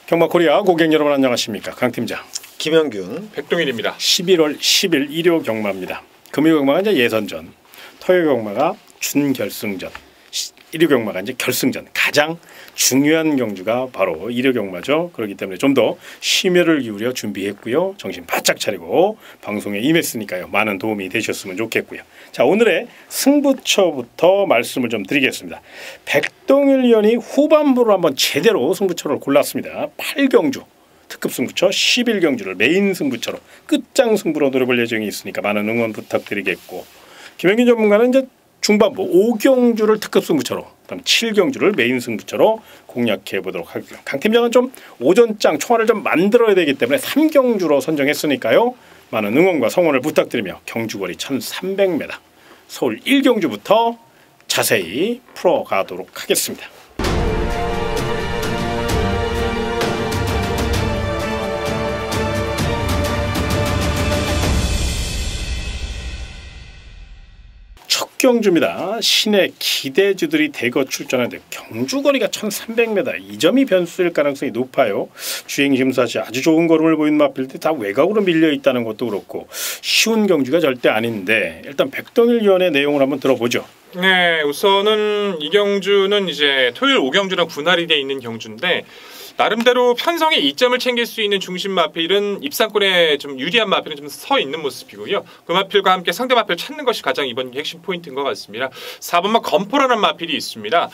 경마코리아 고객 여러분 안녕하십니까. 강팀장 김영균 백동일입니다. 11월 10일 일요 경마입니다. 금요 경마가 이제 예선전, 토요 경마가 준결승전, 일요 경마가 이제 결승전. 가장 중요한 경주가 바로 일요 경마죠. 그렇기 때문에 좀 더 심혈을 기울여 준비했고요. 정신 바짝 차리고 방송에 임했으니까요. 많은 도움이 되셨으면 좋겠고요. 자, 오늘의 승부처부터 말씀을 좀 드리겠습니다. 백동일 위원이 후반부로 한번 제대로 승부처를 골랐습니다. 8경주 특급 승부처 11경주를 메인 승부처로 끝장 승부로 노려볼 예정이 있으니까 많은 응원 부탁드리겠고, 김영균 전문가는 이제 중반부 5경주를 특급 승부처로, 그다음 7경주를 메인 승부처로 공략해 보도록 하고요. 강 팀장은 좀 오전장 총알을 좀 만들어야 되기 때문에 3경주로 선정했으니까요. 많은 응원과 성원을 부탁드리며 경주거리 1300m 서울 1경주부터 자세히 풀어가도록 하겠습니다. 경주입니다. 시내 기대주들이 대거 출전하는데 경주거리가 1300m, 이 점이 변수일 가능성이 높아요. 주행심사시 아주 좋은 걸음을 보인 마필들 다 외곽으로 밀려 있다는 것도 그렇고 쉬운 경주가 절대 아닌데, 일단 백동일 위원의 내용을 한번 들어보죠. 네, 우선은 이 경주는 이제 토요일 5경주랑 분할이 되어 있는 경주인데, 나름대로 편성에 이점을 챙길 수 있는 중심 마필은 입상권에 좀 유리한 마필은 좀 서 있는 모습이고요. 그 마필과 함께 상대 마필을 찾는 것이 가장 이번 핵심 포인트인 것 같습니다. 4번마 건포라는 마필이 있습니다.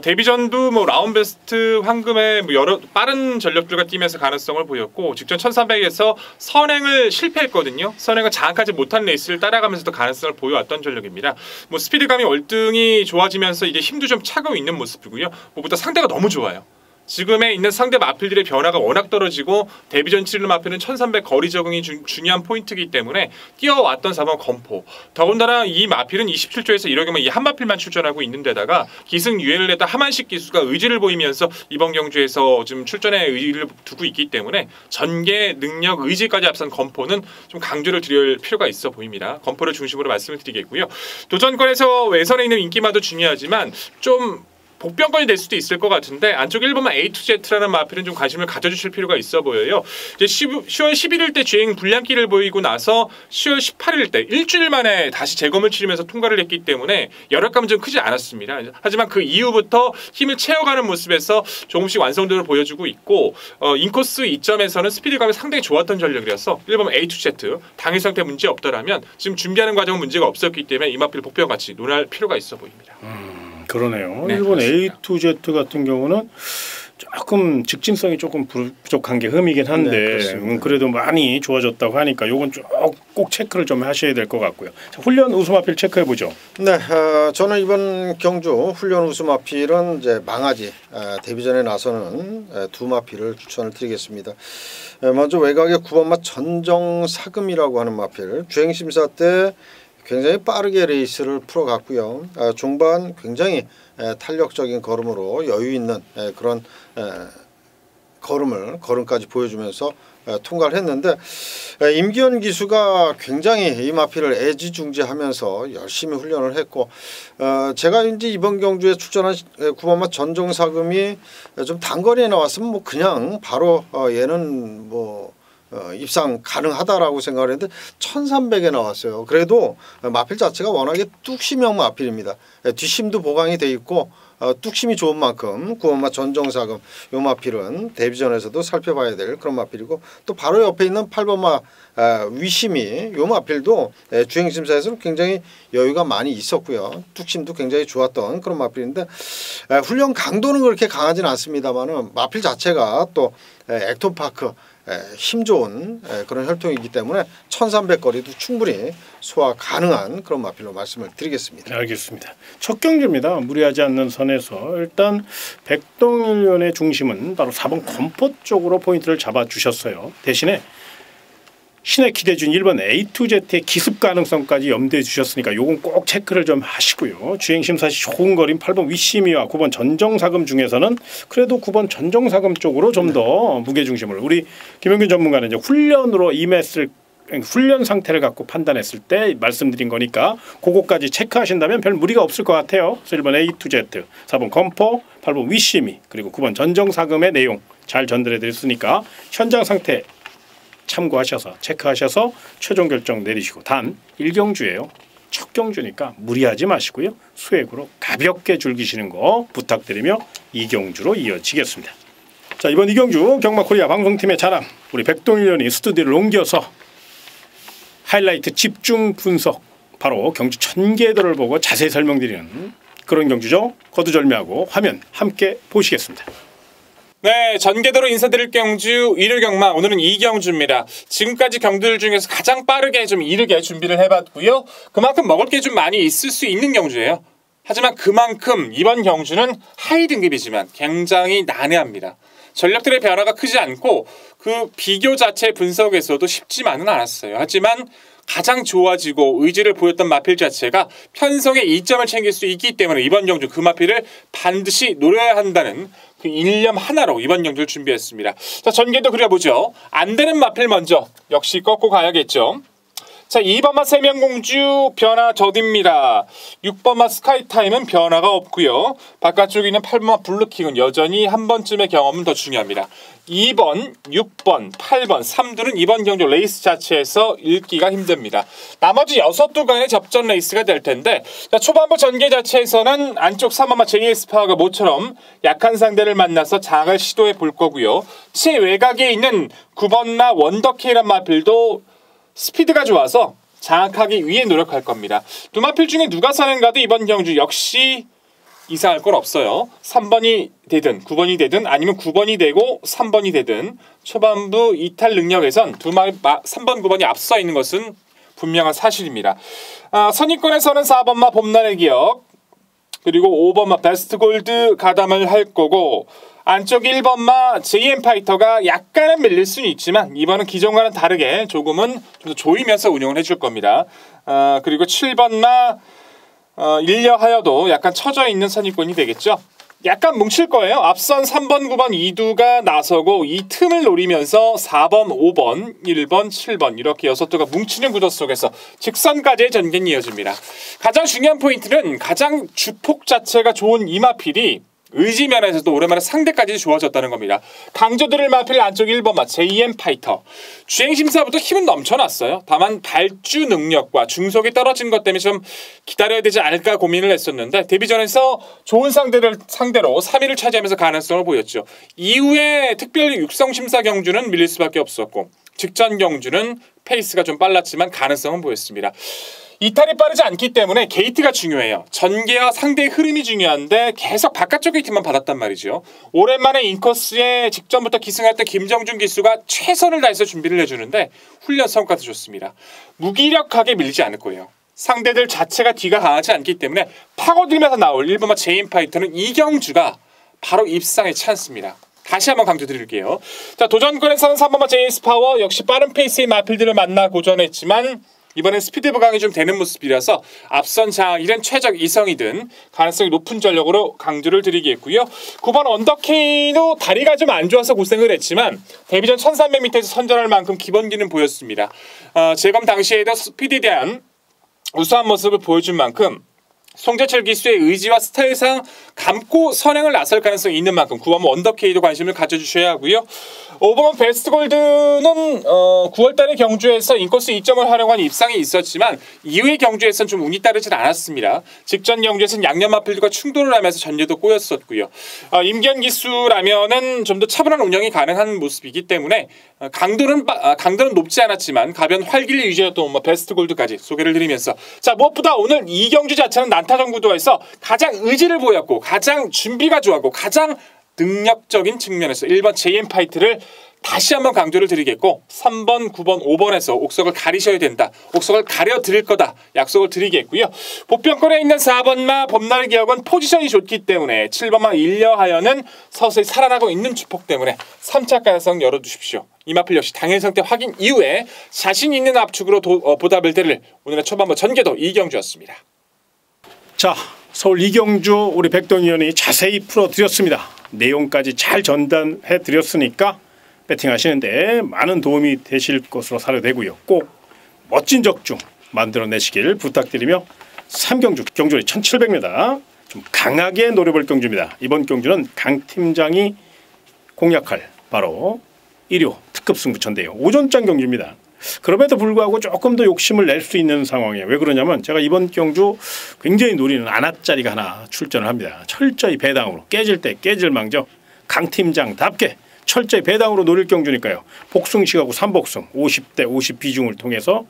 데뷔전도 뭐 라운베스트 황금에 뭐 여러 빠른 전력들과 뛰면서 가능성을 보였고, 직전 1300에서 선행을 실패했거든요. 선행을 장악하지 못한 레이스를 따라가면서도 가능성을 보여왔던 전력입니다. 뭐 스피드감이 월등히 좋아지면서 이제 힘도 좀 차고 있는 모습이고요. 무엇보다 상대가 너무 좋아요. 지금에 있는 상대 마필들의 변화가 워낙 떨어지고 데뷔전 치르는 마필은 1300 거리 적응이 중요한 포인트이기 때문에 뛰어왔던 4번 건포, 더군다나 이 마필은 27조에서 1호 경마 이 한 마필만 출전하고 있는 데다가 기승 유예를 했다 하만식 기수가 의지를 보이면서 이번 경주에서 지금 출전에 의지를 두고 있기 때문에 전개, 능력, 의지까지 앞선 건포는 좀 강조를 드릴 필요가 있어 보입니다. 건포를 중심으로 말씀을 드리겠고요. 도전권에서 외선에 있는 인기마도 중요하지만 좀 복병권이 될 수도 있을 것 같은데, 안쪽 1번만 A2Z라는 마필은 좀 관심을 가져주실 필요가 있어 보여요. 이제 10월 11일 때 주행 불량기를 보이고 나서 10월 18일 때 일주일 만에 다시 재검을 치르면서 통과를 했기 때문에 열악감은 좀 크지 않았습니다. 하지만 그 이후부터 힘을 채워가는 모습에서 조금씩 완성도를 보여주고 있고, 인코스 이점에서는 스피드감이 상당히 좋았던 전력이라서 1번 A2Z 당일 상태 문제 없더라면 지금 준비하는 과정은 문제가 없었기 때문에 이 마필 복병 같이 논할 필요가 있어 보입니다. 그러네요. 네, 일본 그렇습니다. A2Z 같은 경우는 조금 직진성이 조금 부족한 게 흠이긴 한데, 네, 그래도 많이 좋아졌다고 하니까 요건 꼭 체크를 좀 하셔야 될 것 같고요. 자, 훈련 우수마필 체크해 보죠. 네, 저는 이번 경주 훈련 우수 마필은 이제 망아지 데뷔전에 나서는 두 마필을 추천을 드리겠습니다. 먼저 외곽의 9번마 전정사금이라고 하는 마필, 주행심사 때 굉장히 빠르게 레이스를 풀어갔고요. 중반 굉장히 탄력적인 걸음으로 여유 있는 그런 걸음까지 보여주면서 통과를 했는데, 임기현 기수가 굉장히 이 마필을 애지중지하면서 열심히 훈련을 했고, 제가 이제 이번 경주에 출전한 9번마 전정사금이 좀 단거리에 나왔으면 뭐 그냥 바로 얘는 뭐 입상 가능하다라고 생각을 했는데 1300에 나왔어요. 그래도 마필 자체가 워낙에 뚝심형 마필입니다. 뒷심도 보강이 돼 있고 뚝심이 좋은 만큼 9번마 전정사금 요 마필은 데뷔전에서도 살펴봐야 될 그런 마필이고, 또 바로 옆에 있는 8번마 위심이 요 마필도 주행심사에서는 굉장히 여유가 많이 있었고요. 뚝심도 굉장히 좋았던 그런 마필인데, 훈련 강도는 그렇게 강하진 않습니다만은 마필 자체가 또 액톤파크 힘 좋은 그런 혈통이기 때문에 1300 거리도 충분히 소화 가능한 그런 마필로 말씀을 드리겠습니다. 알겠습니다. 첫 경주입니다. 무리하지 않는 선에서 일단 백동일 위원의 중심은 바로 4번 건포 쪽으로 포인트를 잡아주셨어요. 대신에 신의 기대준 1번 A2Z의 기습 가능성까지 염두에 주셨으니까 요건 꼭 체크를 좀 하시고요. 주행심사시 좋은 거린 8번 위시미와 9번 전정사금 중에서는 그래도 9번 전정사금 쪽으로 좀 더 무게중심을, 우리 김영균 전문가는 이제 훈련으로 임했을 훈련 상태를 갖고 판단했을 때 말씀드린 거니까 그거까지 체크하신다면 별 무리가 없을 것 같아요. 그래서 1번 A to Z, 4번 검포, 8번 위심이, 그리고 9번 전정사금의 내용 잘 전달해 드렸으니까 현장 상태 참고하셔서 체크하셔서 최종 결정 내리시고, 단 1경주예요. 첫 경주니까 무리하지 마시고요. 수액으로 가볍게 즐기시는 거 부탁드리며 2경주로 이어지겠습니다. 자, 이번 2경주 경마코리아 방송팀의 자랑, 우리 백동일 의원이 스튜디오를 옮겨서 하이라이트 집중 분석, 바로 경주 천계도를 보고 자세히 설명드리는 그런 경주죠. 거두절미하고 화면 함께 보시겠습니다. 네, 전개도로 인사드릴 경주 일요 경마, 오늘은 2경주입니다. 지금까지 경주들 중에서 가장 빠르게 좀 이르게 준비를 해봤고요. 그만큼 먹을 게 좀 많이 있을 수 있는 경주예요. 하지만 그만큼 이번 경주는 하위 등급이지만 굉장히 난해합니다. 전력들의 변화가 크지 않고 그 비교 자체 분석에서도 쉽지만은 않았어요. 하지만 가장 좋아지고 의지를 보였던 마필 자체가 편성에 이점을 챙길 수 있기 때문에 이번 경주 그 마필을 반드시 노려야 한다는 그 일념 하나로 이번 경주를 준비했습니다. 자, 전개도 그려보죠. 안 되는 마필 먼저 역시 꺾고 가야겠죠. 자, 2번마 세명공주 변화 저디입니다. 6번마 스카이타임은 변화가 없고요. 바깥쪽에 있는 8번마 블루킹은 여전히 한 번쯤의 경험은 더 중요합니다. 2번, 6번, 8번, 3두는 이번 경주 레이스 자체에서 읽기가 힘듭니다. 나머지 6두 간의 접전 레이스가 될 텐데, 자, 초반부 전개 자체에서는 안쪽 3번마 JS 파워가 모처럼 약한 상대를 만나서 장을 시도해 볼 거고요. 최외곽에 있는 9번마 원더케이란 마필도 스피드가 좋아서 장악하기 위해 노력할 겁니다. 두 마필 중에 누가 사는가도 이번 경주 역시 이상할 건 없어요. 3번이 되든 9번이 되든 아니면 9번이 되고 3번이 되든 초반부 이탈 능력에선 3번 9번이 앞서 있는 것은 분명한 사실입니다. 선입권에서는 4번마 봄날의 기억, 그리고 5번마 베스트 골드 가담을 할 거고, 안쪽 1번마 JM 파이터가 약간은 밀릴 수는 있지만 이번은 기존과는 다르게 조금은 좀 더 조이면서 운영을 해줄 겁니다. 그리고 7번마 일려하여도 약간 처져 있는 선입권이 되겠죠. 약간 뭉칠 거예요. 앞선 3번, 9번 2두가 나서고 이 틈을 노리면서 4번, 5번, 1번, 7번 이렇게 6두가 뭉치는 구도 속에서 직선까지의 전개는 이어집니다. 가장 중요한 포인트는 가장 주폭 자체가 좋은 이 마필이 의지 면에서도 오랜만에 상대까지 좋아졌다는 겁니다. 강조드릴 마필 안쪽 1번마 JM 파이터. 주행심사부터 힘은 넘쳐났어요. 다만 발주 능력과 중속이 떨어진 것 때문에 좀 기다려야 되지 않을까 고민을 했었는데, 데뷔전에서 좋은 상대를 상대로 3위를 차지하면서 가능성을 보였죠. 이후에 특별히 육성심사 경주는 밀릴 수밖에 없었고, 직전 경주는 페이스가 좀 빨랐지만 가능성은 보였습니다. 이탈이 빠르지 않기 때문에 게이트가 중요해요. 전개와 상대의 흐름이 중요한데 계속 바깥쪽 게이트만 받았단 말이죠. 오랜만에 인코스에 직전부터 기승했던 김정준 기수가 최선을 다해서 준비를 해주는데 훈련 성과도 좋습니다. 무기력하게 밀리지 않을 거예요. 상대들 자체가 뒤가 강하지 않기 때문에 파고들면서 나올 1번마 제인 파이터는 이경주가 바로 입상의 찬스입니다. 다시 한번 강조드릴게요. 자, 도전권에서는 3번마 JS 파워 역시 빠른 페이스의 마필들을 만나 고전했지만 이번엔 스피드 부강이 좀 되는 모습이라서 앞선 장이든 최적 이성이든 가능성이 높은 전력으로 강조를 드리겠고요. 9번 언더케이도 다리가 좀 안 좋아서 고생을 했지만 데뷔전 1300m에서 선전할 만큼 기본기는 보였습니다. 재검 당시에도 스피드에 대한 우수한 모습을 보여준 만큼 송재철 기수의 의지와 스타일상 감고 선행을 나설 가능성이 있는 만큼 9번 언더케이도 관심을 가져주셔야 하고요. 5번 베스트골드는 9월달에 경주에서 인코스 2점을 활용한 입상이 있었지만 이후의 경주에서는 좀 운이 따르질 않았습니다. 직전 경주에서는 양념 마필들과 충돌을 하면서 전제도 꼬였었고요. 임기현 기수라면은 좀 더 차분한 운영이 가능한 모습이기 때문에 강도는 높지 않았지만 가변 활기를 유지했던 베스트골드까지 소개를 드리면서, 자, 무엇보다 오늘 이 경주 자체는 난타전 구도에서 가장 의지를 보였고 가장 준비가 좋았고 가장 능력적인 측면에서 1번 JM 파이트를 다시 한번 강조를 드리겠고, 3번, 9번, 5번에서 옥석을 가리셔야 된다. 옥석을 가려 드릴 거다. 약속을 드리겠고요. 보편권에 있는 4번마 봄날 기억은 포지션이 좋기 때문에 7번마 일려하여는 서서히 살아나고 있는 주폭 때문에 3차 가능성 열어두십시오. 이 마필 역시 당일 상태 확인 이후에 자신 있는 압축으로 보답을 드릴 오늘의 초반부 전개도 이경주였습니다. 자, 서울 이경주 우리 백동희 의원이 자세히 풀어드렸습니다. 내용까지 잘 전달해드렸으니까 배팅하시는데 많은 도움이 되실 것으로 사료되고요. 꼭 멋진 적중 만들어내시길 부탁드리며 3경주 경주리 1700m 좀 강하게 노려볼 경주입니다. 이번 경주는 강 팀장이 공략할 바로 1호 특급 승부처인데요. 오전장 경주입니다. 그럼에도 불구하고 조금 더 욕심을 낼 수 있는 상황이에요. 왜 그러냐면 제가 이번 경주 굉장히 노리는 안압자리가 하나 출전을 합니다. 철저히 배당으로 깨질 때 깨질 망정 강팀장답게 철저히 배당으로 노릴 경주니까요. 복승식하고 3복승 50대 50 비중을 통해서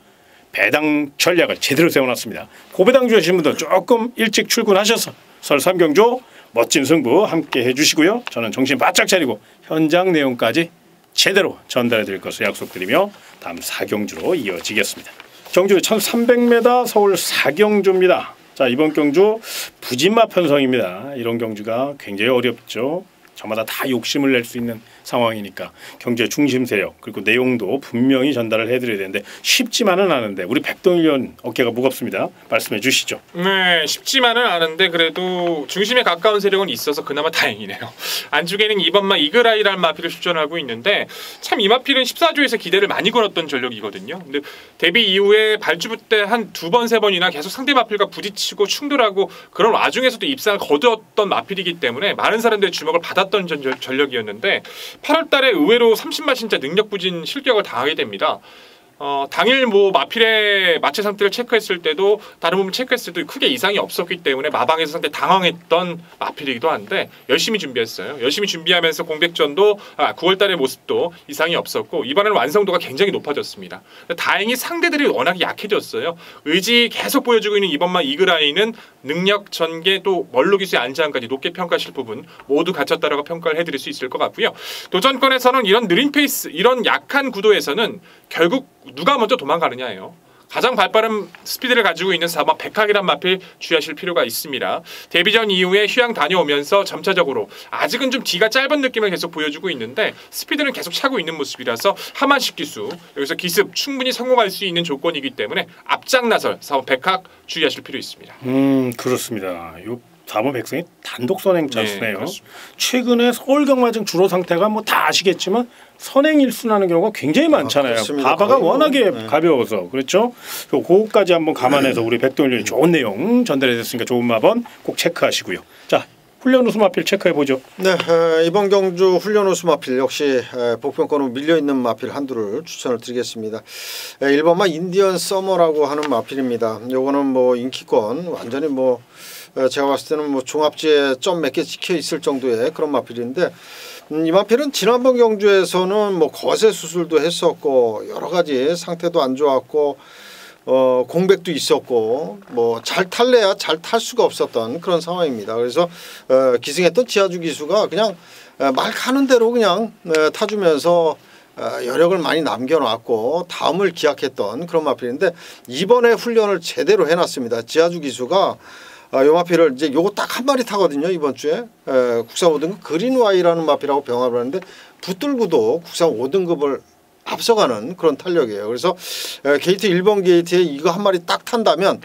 배당 전략을 제대로 세워놨습니다. 고배당 주신 분들 조금 일찍 출근하셔서 설 3경주 멋진 승부 함께 해주시고요. 저는 정신 바짝 차리고 현장 내용까지 제대로 전달해 드릴 것을 약속드리며 다음 4경주로 이어지겠습니다. 경주 1300m 서울 4경주입니다. 자, 이번 경주 부진마 편성입니다. 이런 경주가 굉장히 어렵죠. 저마다 다 욕심을 낼 수 있는 상황이니까 경주의 중심 세력 그리고 내용도 분명히 전달을 해드려야 되는데 쉽지만은 않은데 우리 백동일 의원 어깨가 무겁습니다. 말씀해 주시죠. 네, 쉽지만은 않은데 그래도 중심에 가까운 세력은 있어서 그나마 다행이네요. 안쪽에는 이번마 이글아이라는 마필을 출전하고 있는데 참 이 마필은 14조에서 기대를 많이 걸었던 전력이거든요. 근데 데뷔 이후에 발주부 때 한 2번, 3번이나 계속 상대 마필과 부딪히고 충돌하고 그런 와중에서도 입상을 거두었던 마필이기 때문에 많은 사람들의 주목을 받았던 전력이었는데 8월 달에 의외로 30마 진짜 능력 부진 실격을 당하게 됩니다. 당일 뭐 마필의 마체 상태를 체크했을 때도 다른 부분 체크했을 때도 크게 이상이 없었기 때문에 마방에서 상당히 당황했던 마필이기도 한데 열심히 준비했어요. 열심히 준비하면서 공백전도 9월 달의 모습도 이상이 없었고 이번에는 완성도가 굉장히 높아졌습니다. 다행히 상대들이 워낙 약해졌어요. 의지 계속 보여주고 있는 이번만 이글아이는 능력, 전개 또 멀로 기수의 안장까지 높게 평가하실 부분 모두 갖췄다라고 평가를 해드릴 수 있을 것 같고요. 도전권에서는 이런 느린 페이스, 이런 약한 구도에서는 결국 누가 먼저 도망가느냐예요. 가장 발빠른 스피드를 가지고 있는 4번 백학이란 마필 주의하실 필요가 있습니다. 데뷔전 이후에 휴양 다녀오면서 점차적으로 아직은 좀 뒤가 짧은 느낌을 계속 보여주고 있는데 스피드는 계속 차고 있는 모습이라서 하만식 기수 여기서 기습 충분히 성공할 수 있는 조건이기 때문에 앞장 나설 4번 백학 주의하실 필요 있습니다. 그렇습니다. 요 4번 백승이 단독 선행 찬스네요. 네, 최근에 서울 경마장 주로 상태가 뭐 다 아시겠지만 선행 일순하는 경우가 굉장히 많잖아요. 바바가 워낙에 가벼워서 그렇죠. 그거까지 한번 감안해서 우리 백동일이 좋은 내용 전달해줬으니까 좋은 마번 꼭 체크하시고요. 자, 훈련 우수 마필 체크해 보죠. 네, 이번 경주 훈련 우수 마필 역시 복병권으로 밀려 있는 마필 한두를 추천을 드리겠습니다. 1번마 인디언 서머라고 하는 마필입니다. 요거는 뭐 인기권 완전히 뭐 제가 봤을 때는 뭐 종합지에 점 몇 개 찍혀 있을 정도의 그런 마필인데 이 마필은 지난번 경주에서는 뭐 거세 수술도 했었고 여러 가지 상태도 안 좋았고 공백도 있었고 뭐 잘 탈래야 잘 탈 수가 없었던 그런 상황입니다. 그래서 기승했던 지하주 기수가 그냥 말 가는 대로 그냥 타주면서 여력을 많이 남겨놨고 다음을 기약했던 그런 마필인데 이번에 훈련을 제대로 해놨습니다. 지하주 기수가 요 마필을 이제 요거 딱 한 마리 타거든요. 이번 주에 국산 5등급 그린와이라는 마필하고 병합을 하는데 붙들고도 국산 5등급을 앞서가는 그런 탄력이에요. 그래서 게이트 1번 게이트에 이거 한 마리 딱 탄다면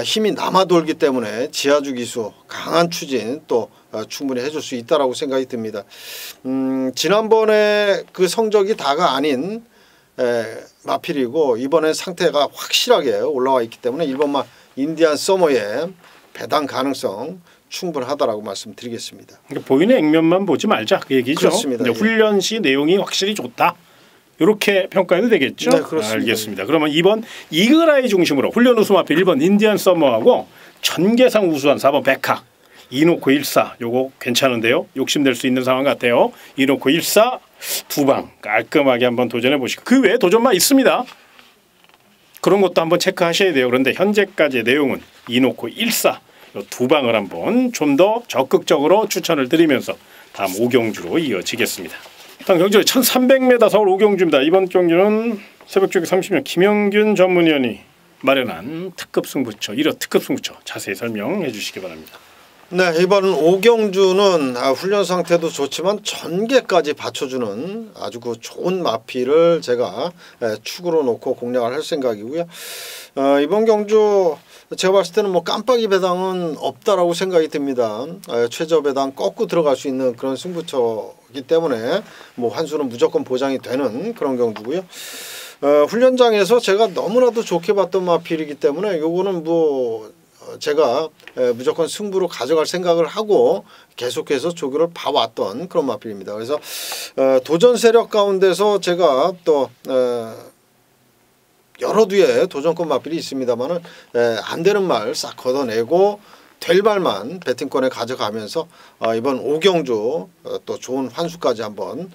힘이 남아 돌기 때문에 지하주 기수 강한 추진 또 충분히 해줄 수 있다라고 생각이 듭니다. 지난번에 그 성적이 다가 아닌 마필이고 이번에 상태가 확실하게 올라와 있기 때문에 1번마 인디안 서머의 배당 가능성 충분하다라고 말씀드리겠습니다. 그러니까 보이는 액면만 보지 말자 그 얘기죠. 그렇습니다. 예. 훈련 시 내용이 확실히 좋다. 이렇게 평가해도 되겠죠. 네, 그렇습니다. 알겠습니다. 그러면 2번 이글아이 중심으로 훈련 우수 마필 1번 인디안 서머하고 전개상 우수한 4번 백학 이노코 14 요거 괜찮은데요. 욕심낼 수 있는 상황 같아요. 이노코 14 두 방 깔끔하게 한번 도전해 보시고 그 외에 도전만 있습니다. 그런 것도 한번 체크하셔야 돼요. 그런데 현재까지의 내용은 이노코 14 두 방을 한번 좀 더 적극적으로 추천을 드리면서 다음 5경주로 이어지겠습니다. 다음 경주는 1300m 서울 5경주입니다. 이번 경주는 새벽쪽에 30년 김영균 전문위원이 마련한 특급 승부처 1호 특급 승부처 자세히 설명해 주시기 바랍니다. 네, 이번 5경주는 훈련 상태도 좋지만 전개까지 받쳐주는 아주 그 좋은 마필을 제가 축으로 놓고 공략을 할 생각이고요. 이번 경주 제가 봤을 때는 뭐 깜빡이 배당은 없다라고 생각이 듭니다. 최저 배당 꺾고 들어갈 수 있는 그런 승부처이기 때문에 뭐 환수는 무조건 보장이 되는 그런 경주고요. 훈련장에서 제가 너무나도 좋게 봤던 마필이기 때문에 요거는 뭐 제가 무조건 승부로 가져갈 생각을 하고 계속해서 조교를 봐왔던 그런 마필입니다. 그래서 도전 세력 가운데서 제가 또 여러 뒤에 도전권 마필이 있습니다만은 안 되는 말 싹 걷어내고 될 말만 배팅권에 가져가면서 이번 오경주 또 좋은 환수까지 한번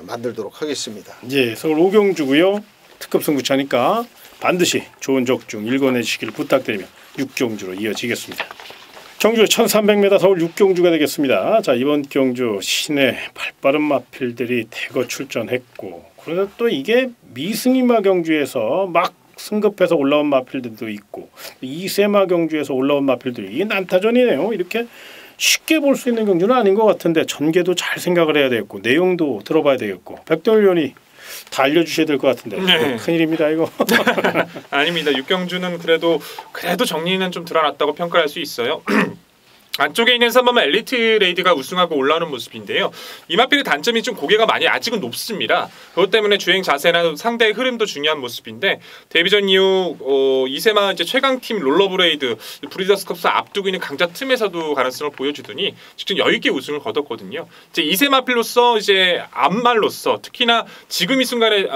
만들도록 하겠습니다. 예, 서울 오경주고요. 특급 승부차니까 반드시 좋은 적중 읽어내시길 부탁드리며 육경주로 이어지겠습니다. 경주 1300m 서울 육경주가 되겠습니다. 자, 이번 경주 시내 발빠른 마필들이 대거 출전했고, 그러나 또 이게 미승이마 경주에서 막 승급해서 올라온 마필들도 있고 2세마 경주에서 올라온 마필들이 이게 난타전이네요. 이렇게 쉽게 볼 수 있는 경주는 아닌 것 같은데 전개도 잘 생각을 해야 되겠고 내용도 들어봐야 되겠고 백동일 의원이 다 알려주셔야 될 것 같은데 네. 큰일입니다 이거. 아닙니다. 육경주는 그래도 정리는 좀 드러났다고 평가할 수 있어요. 안쪽에 있는 3번마 엘리트 레이드가 우승하고 올라오는 모습인데요. 이 마필의 단점이 좀 고개가 많이 아직은 높습니다. 그것 때문에 주행 자세나 상대의 흐름도 중요한 모습인데 데뷔전 이후 2세마 이제 최강팀 롤러브레이드 브리더스 컵스 앞두고 있는 강자 틈에서도 가능성을 보여주더니 직접 여유 있게 우승을 거뒀거든요. 이제 2세 마필로서 이제 앞말로서 특히나 지금 이 순간에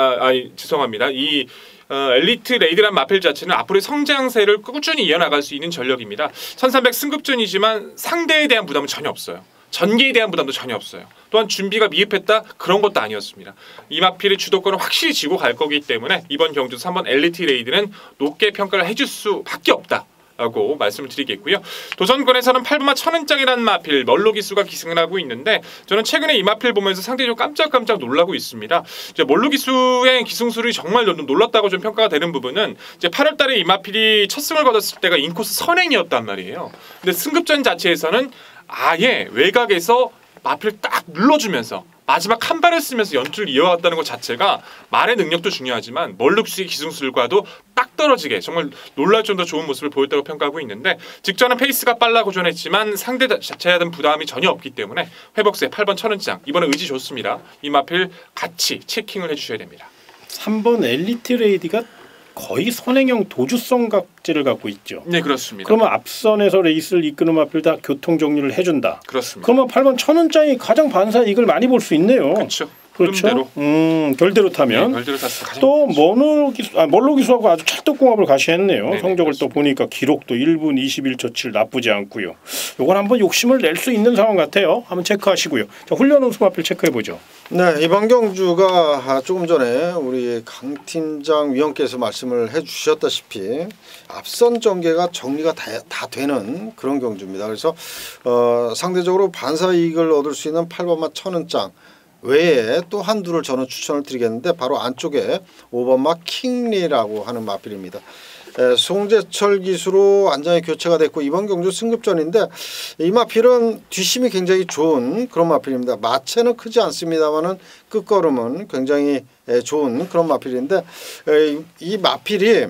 죄송합니다. 이 엘리트 레이드란 마필 자체는 앞으로의 성장세를 꾸준히 이어나갈 수 있는 전력입니다. 1300 승급전이지만 상대에 대한 부담은 전혀 없어요. 전개에 대한 부담도 전혀 없어요. 또한 준비가 미흡했다 그런 것도 아니었습니다. 이 마필의 주도권을 확실히 쥐고 갈 거기 때문에 이번 경주 3번 엘리트 레이드는 높게 평가를 해줄 수밖에 없다 라고 말씀을 드리겠고요. 도전권에서는 8번마 천은장이라는 마필 멀로 기수가 기승을 하고 있는데 저는 최근에 이 마필 보면서 상대적으로 깜짝깜짝 놀라고 있습니다. 이제 멀로 기수의 기승술이 정말 놀랐다고 좀 평가가 되는 부분은 이제 8월달에 이 마필이 첫 승을 거뒀을 때가 인코스 선행이었단 말이에요. 근데 승급전 자체에서는 아예 외곽에서 마필을 딱 눌러주면서 마지막 한 발을 쓰면서 연출을 이어왔다는 것 자체가 말의 능력도 중요하지만 멀룩수의 기승술과도 딱 떨어지게 정말 놀랄 정도로 좋은 모습을 보였다고 평가하고 있는데 직전은 페이스가 빨라 고전했지만 상대 자체에 대한 부담이 전혀 없기 때문에 회복세 8번 천은장 이번에 의지 좋습니다. 이 마필 같이 체킹을 해주셔야 됩니다. 3번 엘리트 레이디가 거의 선행형 도주성 각질을 갖고 있죠. 네, 그렇습니다. 그러면 앞선에서 레이스를 이끄는 마필 다 교통 정리를 해준다. 그렇습니다. 그러면 8번 천은장이 가장 반사한 이걸 많이 볼 수 있네요. 그렇죠. 그렇죠. 결대로 타면 네, 결대로 탔을 때 또 멀로 기수하고 아주 찰떡궁합을 가시했네요. 네, 성적을 그렇습니다. 또 보니까 기록도 1분 21초 7 나쁘지 않고요. 이건 한번 욕심을 낼 수 있는 상황 같아요. 한번 체크하시고요. 자, 훈련 우수 마필 체크해 보죠. 네, 이번 경주가 조금 전에 우리 강 팀장 위원께서 말씀을 해주셨다시피 앞선 전개가 정리가 다 되는 그런 경주입니다. 그래서 상대적으로 반사 이익을 얻을 수 있는 8번마 천은장 외에 또 한두를 저는 추천을 드리겠는데 바로 안쪽에 5번마 킹리라고 하는 마필입니다. 송재철 기수로 안장이 교체가 됐고 이번 경주 승급전인데 이 마필은 뒷심이 굉장히 좋은 그런 마필입니다. 마체는 크지 않습니다만은 끝걸음은 굉장히 좋은 그런 마필인데 이 마필이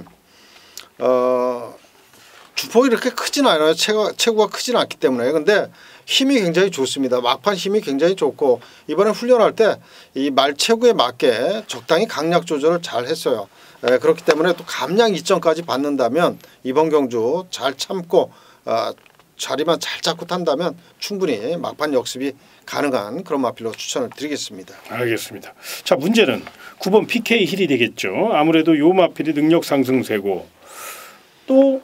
주폭이 이렇게 크진 않아요. 체구가 크진 않기 때문에. 근데 힘이 굉장히 좋습니다. 막판 힘이 굉장히 좋고 이번에 훈련할 때 이 말체구에 맞게 적당히 강약 조절을 잘 했어요. 그렇기 때문에 또 감량 2점까지 받는다면 이번 경주 잘 참고 자리만 잘 잡고 탄다면 충분히 막판 역습이 가능한 그런 마필로 추천을 드리겠습니다. 알겠습니다. 자, 문제는 9번 PK 힐이 되겠죠. 아무래도 요 마필이 능력 상승세고 또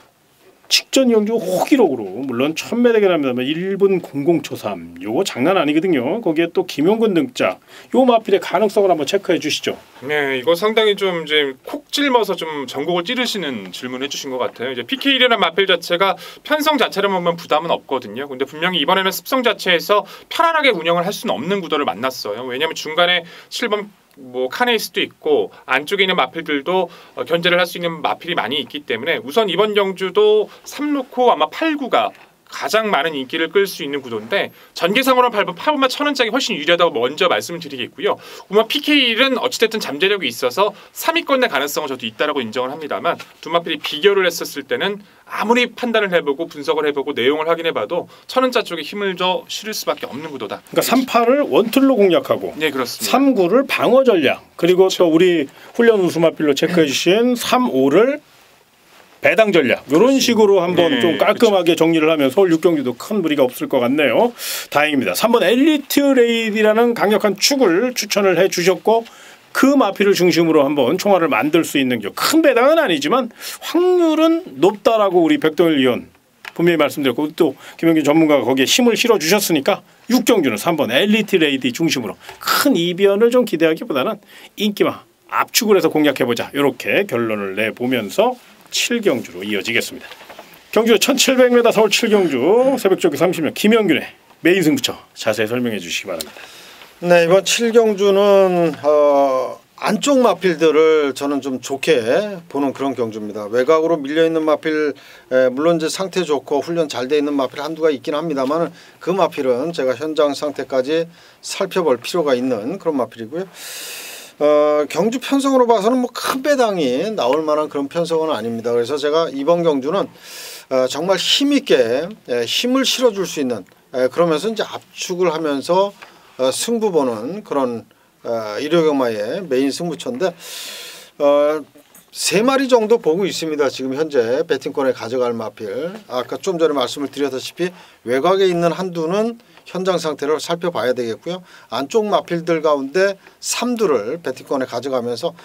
직전 경주 호기록으로 물론 1000m 대결합니다만 1분 00초 3 요거 장난 아니거든요. 거기에 또 김용근 등짝 요 마필의 가능성을 한번 체크해 주시죠. 네, 이거 상당히 좀 이제 콕 찔러서 좀 전곡을 찌르시는 질문을 해주신 것 같아요. 이제 PK1이라는 마필 자체가 편성 자체를 보면 부담은 없거든요. 근데 분명히 이번에는 습성 자체에서 편안하게 운영을 할 수는 없는 구도를 만났어요. 왜냐하면 중간에 7번 카네이스도 있고 안쪽에 있는 마필들도 견제를 할 수 있는 마필이 많이 있기 때문에 우선 이번 경주도 3루코 아마 8구가 가장 많은 인기를 끌 수 있는 구도인데 전개상으로 8번마 1000원짝이 훨씬 유리하다고 먼저 말씀을 드리겠고요. 우마 PK일은 어찌됐든 잠재력이 있어서 3위권 내 가능성은 저도 있다라고 인정을 합니다만 두 마필이 비교를 했었을 때는 아무리 판단을 해보고 분석을 해보고 내용을 확인해봐도 1000원짜 쪽에 힘을 더 실을 수밖에 없는 구도다. 그러니까 38을 원툴로 공략하고 네, 그렇습니다. 39를 방어 전략 그리고 그렇죠. 또 우리 훈련 우수마필로 체크해 주신 35를 배당 전략 이런 식으로 한번 네, 좀 깔끔하게 정리를 하면 서울 6경기도 큰 무리가 없을 것 같네요. 다행입니다. 3번 엘리트 레이디라는 강력한 축을 추천을 해주셨고 그 마필을 중심으로 한번 총알을 만들 수 있는 큰 배당은 아니지만 확률은 높다라고 우리 백동일 위원 분명히 말씀드렸고 또 김영균 전문가가 거기에 힘을 실어주셨으니까 6경주는 3번 엘리트 레이디 중심으로 큰 이변을 좀 기대하기보다는 인기만 압축을 해서 공략해보자 이렇게 결론을 내보면서 7경주로 이어지겠습니다. 경주 1700m 서울 7경주 새벽조기 30명 김영균의 메인 승부처 자세히 설명해 주시기 바랍니다. 네, 이번 7경주는 안쪽 마필들을 저는 좀 좋게 보는 그런 경주입니다. 외곽으로 밀려있는 마필 물론 이제 상태 좋고 훈련 잘 돼 있는 마필 한두가 있긴 합니다만 그 마필은 제가 현장 상태까지 살펴볼 필요가 있는 그런 마필이고요. 경주 편성으로 봐서는 뭐 큰 배당이 나올 만한 그런 편성은 아닙니다. 그래서 제가 이번 경주는 정말 힘있게 힘을 실어줄 수 있는 그러면서 이제 압축을 하면서 승부 보는 그런 일요경마의 메인 승부처인데 3마리 정도 보고 있습니다. 지금 현재 배팅권에 가져갈 마필 아까 좀 전에 말씀을 드렸다시피 외곽에 있는 한두는 현장 상태를 살펴봐야 되겠고요. 안쪽 마필들 가운데 3두를 배팅권에 가져가면서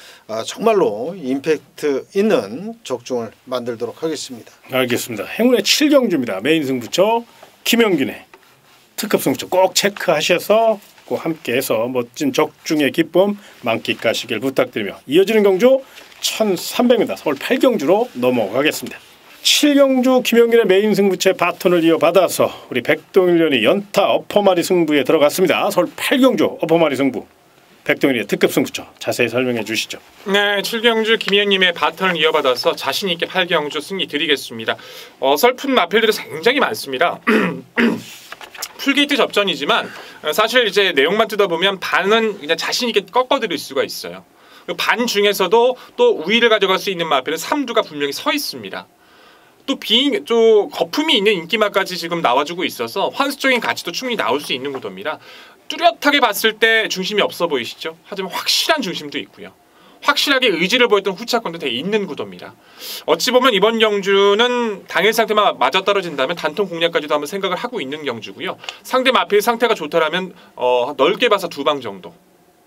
정말로 임팩트 있는 적중을 만들도록 하겠습니다. 알겠습니다. 행운의 7경주입니다. 메인 승부처 김영균의 특급 승부처 꼭 체크하셔서 꼭 함께해서 멋진 적중의 기쁨 만끽하시길 부탁드리며 이어지는 경주 1300m 서울 8경주로 넘어가겠습니다. 7경주 김영균의 메인 승부처의 바톤을 이어받아서 우리 백동일련이 연타 어퍼마리 승부에 들어갔습니다. 서울 8경주 어퍼마리 승부 백동일의 특급 승부처 자세히 설명해 주시죠. 네, 7경주 김희연님의 바톤을 이어받아서 자신 있게 8경주 승리 드리겠습니다. 어설픈 마필들이 굉장히 많습니다. 풀게이트 접전이지만 사실 이제 내용만 뜯어보면 반은 그냥 자신 있게 꺾어드릴 수가 있어요. 반 중에서도 또 우위를 가져갈 수 있는 마필은 3두가 분명히 서 있습니다. 또 거품이 있는 인기마까지 지금 나와주고 있어서 환수적인 가치도 충분히 나올 수 있는 구도입니다. 뚜렷하게 봤을 때 중심이 없어 보이시죠? 하지만 확실한 중심도 있고요. 확실하게 의지를 보였던 후차권도 되게 있는 구도입니다. 어찌 보면 이번 경주는 당일 상태만 맞아떨어진다면 단통 공략까지도 한번 생각을 하고 있는 경주고요. 상대 마필 상태가 좋다라면 넓게 봐서 2방 정도.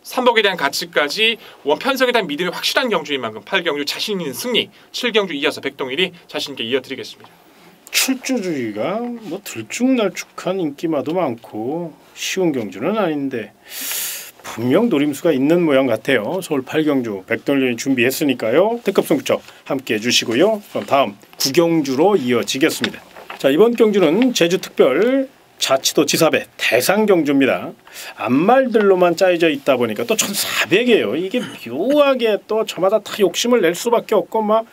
3복에 대한 가치까지 원편성에 대한 믿음이 확실한 경주인 만큼 8경주 자신 있는 승리 7경주 이어서 백동일이 자신 있게 이어드리겠습니다. 출주주의가 뭐 들쭉날쭉한 인기마도 많고 쉬운 경주는 아닌데 분명 노림수가 있는 모양 같아요. 서울 8경주 백동일이 준비했으니까요. 특급 승부처 함께해 주시고요. 그럼 다음 9경주로 이어지겠습니다. 자, 이번 경주는 제주특별 자치도 지사배 대상 경주입니다. 앞말들로만 짜여져 있다 보니까 또 1400이에요. 이게 묘하게 또 저마다 다 욕심을 낼 수밖에 없고 막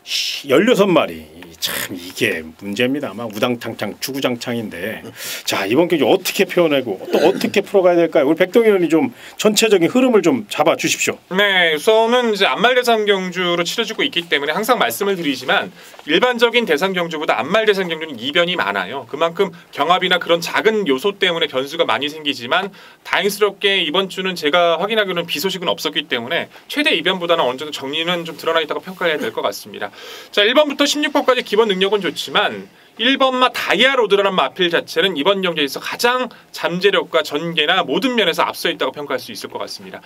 16마리 참 이게 문제입니다. 막 우당탕탕 주구장창인데 자 이번 경기 어떻게 표현하고 또 어떻게 풀어가야 될까요? 우리 백동일 의원이 좀 전체적인 흐름을 좀 잡아 주십시오. 네, 우선은 이제 앞말 대상 경주로 치러지고 있기 때문에 항상 말씀을 드리지만 일반적인 대상 경주보다 앞말 대상 경주는 이변이 많아요. 그만큼 경합이나 그런 작은 요소 때문에 변수가 많이 생기지만 다행스럽게 이번 주는 제가 확인하기로는 비 소식은 없었기 때문에 최대 이변보다는 어느 정도 정리는 좀 드러나 있다고 평가해야 될 것 같습니다. 자, 1번부터 16번까지 기본 능력은 좋지만 1번마 다이아로드라는 마필 자체는 이번 경기에서 가장 잠재력과 전개나 모든 면에서 앞서 있다고 평가할 수 있을 것 같습니다.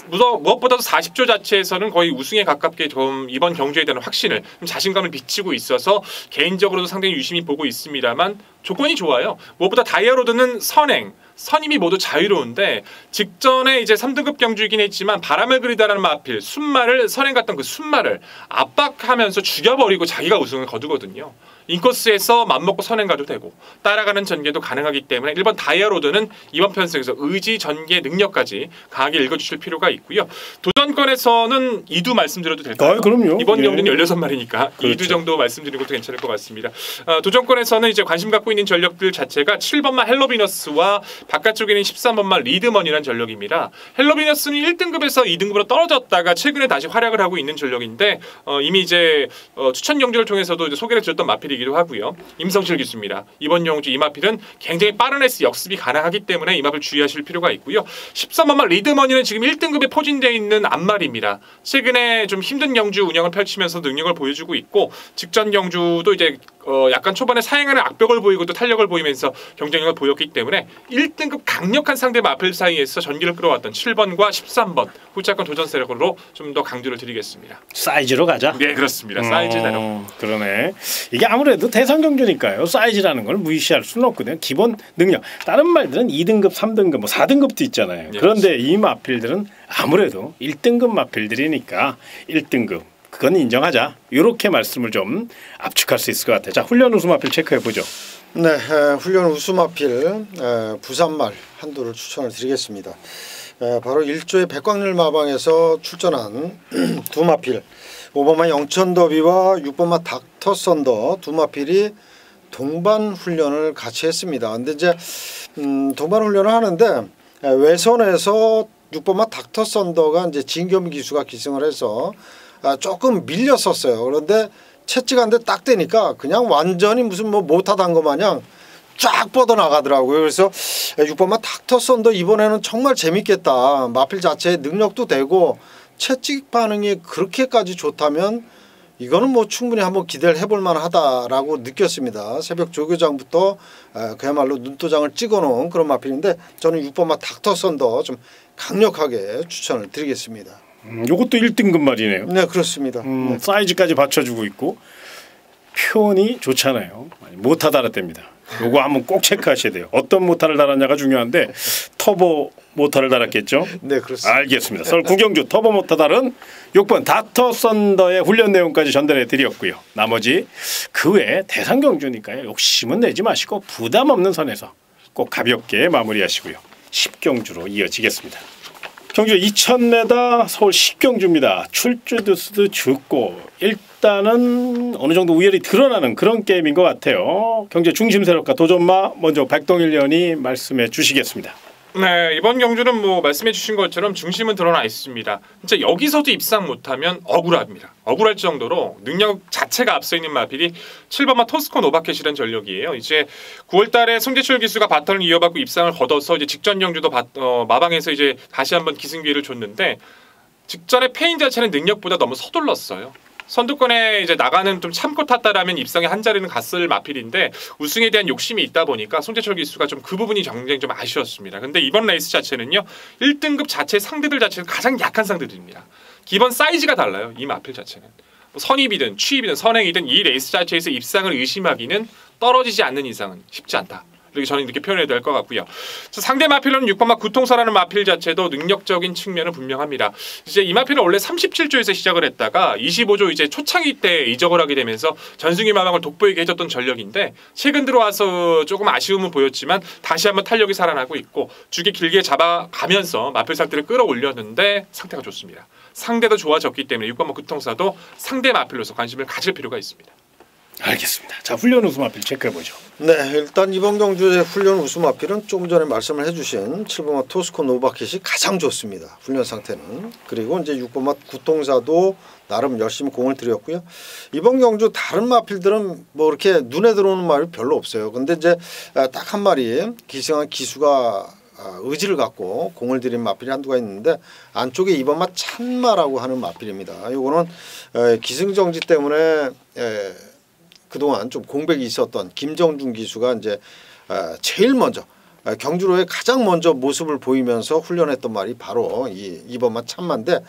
무엇보다도 40조 자체에서는 거의 우승에 가깝게 좀 이번 경주에 대한 확신을 좀 자신감을 비치고 있어서 개인적으로도 상당히 유심히 보고 있습니다만 조건이 좋아요. 무엇보다 다이아로드는 선임이 모두 자유로운데 직전에 이제 3등급 경주이긴 했지만 바람을 그리다라는 마필 순마를 선행 갔던 그 순마를 압박하면서 죽여버리고 자기가 우승을 거두거든요. 인코스에서 서 맘먹고 선행 가도 되고 따라가는 전개도 가능하기 때문에 1번 다이아로드는 이번 편성에서 의지, 전개, 능력까지 강하게 읽어주실 필요가 있고요. 도전권에서는 2두 말씀드려도 될까요? 그럼요. 이번 예. 경주는 16마리니까 그렇죠. 2두 정도 말씀드리는 것도 괜찮을 것 같습니다. 도전권에서는 이제 관심 갖고 있는 전력들 자체가 7번마 헬로비너스와 바깥쪽에 있는 13번마 리드먼이라는 전력입니다. 헬로비너스는 1등급에서 2등급으로 떨어졌다가 최근에 다시 활약을 하고 있는 전력인데 이미 이제 추천 경주를 통해서도 이제 소개를 드렸던 마필이기도 하고요. 임성실 기수입니다. 이번 경주 이 마필은 굉장히 빠른 S 역습이 가능하기 때문에 이 마필 주의하실 필요가 있고요. 13번마 리드머니는 지금 1등급에 포진되어 있는 앞말입니다. 최근에 좀 힘든 경주 운영을 펼치면서 능력을 보여주고 있고 직전 경주도 이제 약간 초반에 사행하는 악벽을 보이고 또 탄력을 보이면서 경쟁력을 보였기 때문에 1등급 강력한 상대 마필 사이에서 전기를 끌어왔던 7번과 13번 후차권 도전 세력으로 좀 더 강조를 드리겠습니다. 사이즈로 가자. 네, 그렇습니다. 사이즈대로. 그러네. 이게 아무래도 대상 경주니까요. 사이즈라는 걸 무시할 수는 없거든요. 기본 능력. 다른 말들은 2등급, 3등급, 뭐 4등급도 있잖아요. 네, 그런데 이 마필들은 아무래도 1등급 마필들이니까 1등급. 그건 인정하자. 이렇게 말씀을 좀 압축할 수 있을 것 같아요. 자, 훈련 우수 마필 체크해 보죠. 네, 훈련 우수 마필 부산말 한두를 추천을 드리겠습니다. 바로 1조의 백광열 마방에서 출전한 두 마필 5번마 영천더비와 6번마 닥터 썬더 두 마필이 동반 훈련을 같이 했습니다. 근데 이제 동반 훈련을 하는데 외선에서 6번마 닥터 썬더가 이제 진겸 기수가 기승을 해서 조금 밀렸었어요. 그런데 채찍한데 딱 대니까 그냥 완전히 무슨 뭐 못하단 거 마냥 쫙 뻗어 나가더라고요. 그래서 6번마 닥터 썬더 이번에는 정말 재밌겠다. 마필 자체의 능력도 되고 채찍 반응이 그렇게까지 좋다면 이거는 뭐 충분히 한번 기대를 해볼 만하다라고 느꼈습니다. 새벽 조교장부터 그야말로 눈도장을 찍어놓은 그런 마필인데 저는 6번마 닥터 썬더 좀 강력하게 추천을 드리겠습니다. 요것도 1등급 말이네요. 네, 그렇습니다. 네. 사이즈까지 받쳐주고 있고 표현이 좋잖아요. 모타 달았답니다. 요거 한번 꼭 체크하셔야 돼요. 어떤 모타를 달았냐가 중요한데 터보 모타를 달았겠죠? 네, 그렇습니다. 알겠습니다. 서울 구경주 터보 모타 달은 6번 닥터 썬더의 훈련 내용까지 전달해 드렸고요. 나머지 그 외에 대상 경주니까요. 욕심은 내지 마시고 부담 없는 선에서 꼭 가볍게 마무리하시고요. 10경주로 이어지겠습니다. 경주 2000m 서울 10경주입니다. 출주 두수도 죽고 일단은 어느 정도 우열이 드러나는 그런 게임인 것 같아요. 경주 중심 세력과 도전마 먼저 백동일 의원이 말씀해 주시겠습니다. 네, 이번 경주는 뭐 말씀해 주신 것처럼 중심은 드러나 있습니다. 진짜 여기서도 입상 못하면 억울합니다. 억울할 정도로 능력 자체가 앞서 있는 마필이 7번마 토스코 노바켓이라는 전력이에요. 이제 9월달에 송재철 기수가 바턴을 이어받고 입상을 거둬서 이제 직전 경주도 마방에서 이제 다시 한번 기승 기회를 줬는데 직전에 페인 자체는 능력보다 너무 서둘렀어요. 선두권에 이제 나가는 좀 참고 탔다라면 입상에 한 자리는 갔을 마필인데 우승에 대한 욕심이 있다 보니까 송재철 기수가 좀 그 부분이 굉장히 좀 아쉬웠습니다. 근데 이번 레이스 자체는요 1등급 자체 상대들 자체는 가장 약한 상대들입니다. 기본 사이즈가 달라요. 이 마필 자체는 뭐 선입이든 취입이든 선행이든 이 레이스 자체에서 입상을 의심하기는 떨어지지 않는 이상은 쉽지 않다. 이렇게 저는 이렇게 표현해야 될 것 같고요. 상대 마필로는 6번마 구통사라는 마필 자체도 능력적인 측면은 분명합니다. 이제 이 마필은 원래 37조에서 시작을 했다가 25조 이제 초창기 때 이적을 하게 되면서 전승희 마방을 돋보이게 해줬던 전력인데 최근 들어와서 조금 아쉬움은 보였지만 다시 한번 탄력이 살아나고 있고 주기 길게 잡아가면서 마필 상태를 끌어올렸는데 상태가 좋습니다. 상대도 좋아졌기 때문에 6번마 구통사도 상대 마필로서 관심을 가질 필요가 있습니다. 알겠습니다. 자, 훈련 우수 마필 체크해 보죠. 네, 일단 이번 경주의 훈련 우수 마필은 조금 전에 말씀을 해주신 7번마 토스코 노바켓이 가장 좋습니다. 훈련 상태는. 그리고 이제 6번마 구통사도 나름 열심히 공을 들였고요. 이번 경주 다른 마필들은 뭐 이렇게 눈에 들어오는 말이 별로 없어요. 근데 이제 딱 한 마리 기승한 기수가 의지를 갖고 공을 들인 마필이 한두가 있는데 안쪽에 2번마 찬마라고 하는 마필입니다. 이거는 기승정지 때문에 그동안 좀 공백이 있었던 김정준 기수가 이제 제일 먼저 경주로에 가장 먼저 모습을 보이면서 훈련했던 말이 바로 이 2번마 참마인데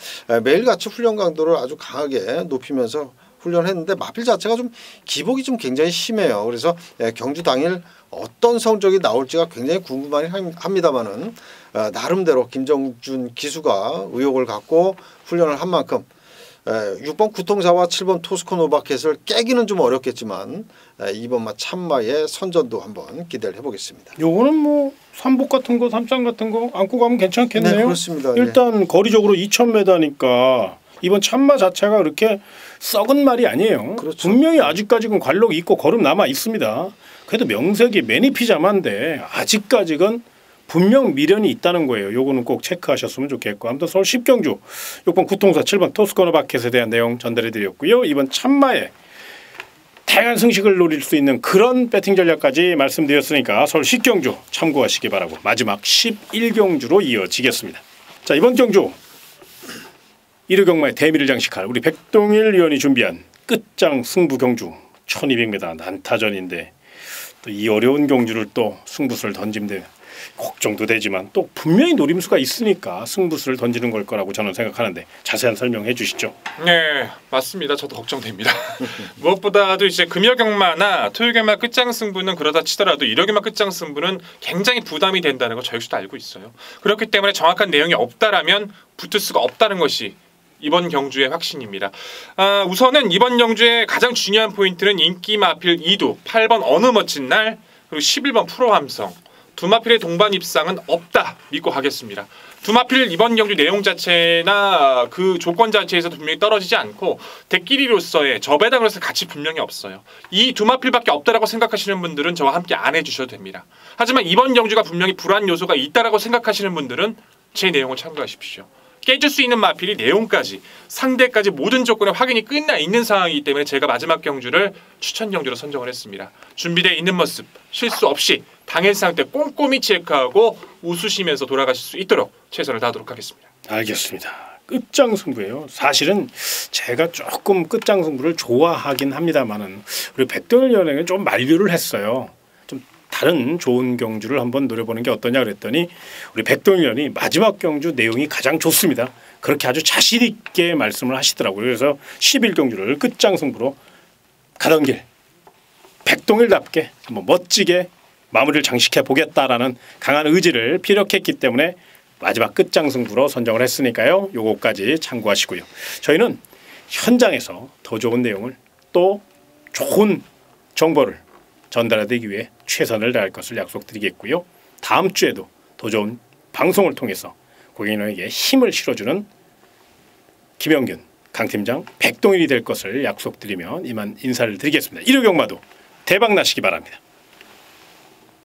매일같이 훈련 강도를 아주 강하게 높이면서 훈련했는데 마필 자체가 좀 기복이 좀 굉장히 심해요. 그래서 경주 당일 어떤 성적이 나올지가 굉장히 궁금하긴 합니다만은 나름대로 김정준 기수가 의욕을 갖고 훈련을 한 만큼 6번 구통사와 7번 토스코 노바켓을 깨기는 좀 어렵겠지만 이번 참마의 선전도 한번 기대를 해보겠습니다. 요거는 뭐 삼복 같은 거, 삼장 같은 거 안고 가면 괜찮겠네요. 네, 그렇습니다. 일단 거리적으로 2,000m니까 이번 참마 자체가 그렇게 썩은 말이 아니에요. 그렇죠. 분명히 아직까지는 관록이 있고 걸음 남아 있습니다. 그래도 명색이 매니피자마인데 아직까지는 분명 미련이 있다는 거예요. 요거는 꼭 체크하셨으면 좋겠고, 아무튼 서울 10경주 6번 구통사 7번 토스코너 바켓에 대한 내용 전달해드렸고요. 이번 참마에 다양한 승식을 노릴 수 있는 그런 배팅 전략까지 말씀드렸으니까 서울 10경주 참고하시기 바라고 마지막 11경주로 이어지겠습니다. 자, 이번 경주 1위 경마의 대미를 장식할 우리 백동일 위원이 준비한 끝장 승부 경주 1200m 난타전인데 또 이 어려운 경주를 또 승부수를 던짐대 걱정도 되지만 또 분명히 노림수가 있으니까 승부수를 던지는 걸 거라고 저는 생각하는데 자세한 설명해 주시죠. 네, 맞습니다. 저도 걱정됩니다. 무엇보다도 이제 금요경마나 토요경마 끝장 승부는 그러다 치더라도 일요경마 끝장 승부는 굉장히 부담이 된다는 거 저희 역시도 알고 있어요. 그렇기 때문에 정확한 내용이 없다라면 붙을 수가 없다는 것이 이번 경주의 확신입니다. 우선은 이번 경주의 가장 중요한 포인트는 인기 마필 2두 8번 어느 멋진 날 그리고 11번 프로함성 두 마필의 동반 입상은 없다 믿고 가겠습니다. 두 마필 이번 경주 내용 자체나 그 조건 자체에서도 분명히 떨어지지 않고 대끼리로서의 저배당으로서 가치 분명히 없어요. 이 두 마필밖에 없다라고 생각하시는 분들은 저와 함께 안 해주셔도 됩니다. 하지만 이번 경주가 분명히 불안 요소가 있다라고 생각하시는 분들은 제 내용을 참고하십시오. 깨질 수 있는 마필이 내용까지 상대까지 모든 조건의 확인이 끝나 있는 상황이기 때문에 제가 마지막 경주를 추천 경주로 선정을 했습니다. 준비되어 있는 모습 실수 없이 당일상 때 꼼꼼히 체크하고 웃으시면서 돌아가실 수 있도록 최선을 다하도록 하겠습니다. 알겠습니다. 끝장 승부예요. 사실은 제가 조금 끝장 승부를 좋아하긴 합니다만은 우리 백동일 위원에게 좀 만류를 했어요. 좀 다른 좋은 경주를 한번 노려보는 게 어떠냐 그랬더니 우리 백동일 위원이 마지막 경주 내용이 가장 좋습니다. 그렇게 아주 자신 있게 말씀을 하시더라고요. 그래서 11경주를 끝장 승부로 가던 길 백동일답게 한번 멋지게 마무리를 장식해 보겠다라는 강한 의지를 피력했기 때문에 마지막 끝장 승부로 선정을 했으니까요. 요거까지 참고하시고요. 저희는 현장에서 더 좋은 내용을 또 좋은 정보를 전달하기 위해 최선을 다할 것을 약속드리겠고요. 다음 주에도 더 좋은 방송을 통해서 고객님에게 힘을 실어주는 김영균 강팀장 백동일이 될 것을 약속드리며 이만 인사를 드리겠습니다. 일요경마도 대박 나시기 바랍니다.